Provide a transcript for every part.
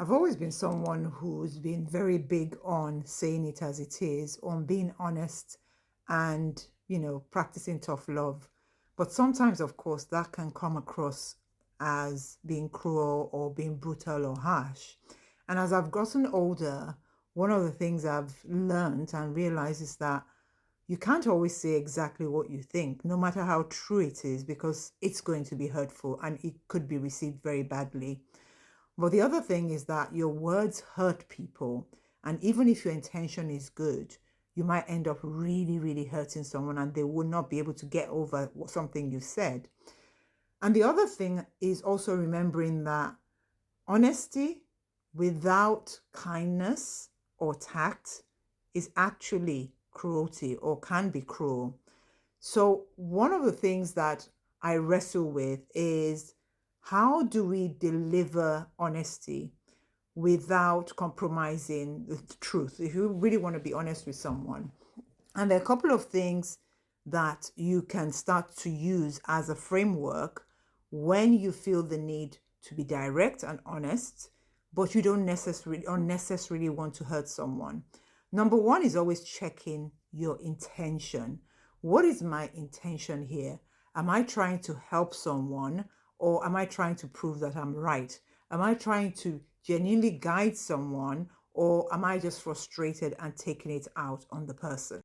I've always been someone who's been very big on saying it as it is, on being honest and, practicing tough love. But sometimes, of course, that can come across as being cruel or being brutal or harsh. And as I've gotten older, one of the things I've learned and realized is that you can't always say exactly what you think, no matter how true it is, because it's going to be hurtful and it could be received very badly. But the other thing is that your words hurt people. And even if your intention is good, you might end up really, really hurting someone and they will not be able to get over something you said. And the other thing is also remembering that honesty without kindness or tact is actually cruelty or can be cruel. So, one of the things that I wrestle with is how do we deliver honesty without compromising the truth? If you really want to be honest with someone, and there are a couple of things that you can start to use as a framework when you feel the need to be direct and honest, but you don't necessarily unnecessarily want to hurt someone. Number one is always checking your intention. What is my intention here? Am I trying to help someone or am I trying to prove that I'm right? Am I trying to genuinely guide someone or am I just frustrated and taking it out on the person?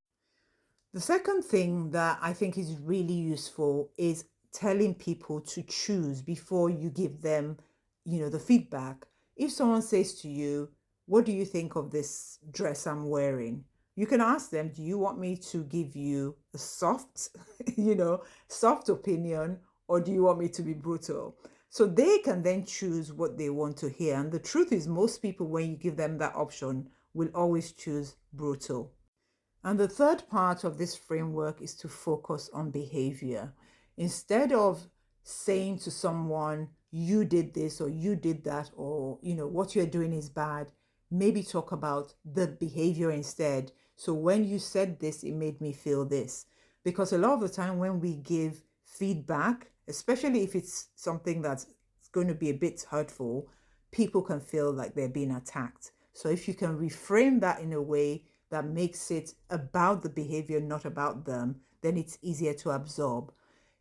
The second thing that I think is really useful is telling people to choose before you give them, the feedback. If someone says to you, "What do you think of this dress I'm wearing?" You can ask them, "Do you want me to give you a soft, soft opinion, or do you want me to be brutal?" So they can then choose what they want to hear. And the truth is, most people, when you give them that option, will always choose brutal. And the third part of this framework is to focus on behavior. Instead of saying to someone, "You did this or you did that," or, "What you're doing is bad," maybe talk about the behavior instead. So when you said this, it made me feel this. Because a lot of the time when we give feedback, especially if it's something that's going to be a bit hurtful, people can feel like they're being attacked. So if you can reframe that in a way that makes it about the behavior, not about them, then it's easier to absorb.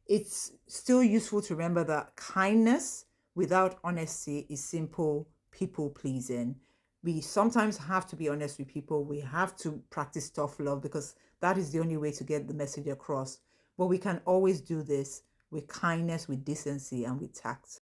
It's still useful to remember that kindness without honesty is simple people pleasing. We sometimes have to be honest with people. We have to practice tough love because that is the only way to get the message across. But we can always do this with kindness, with decency, and with tact.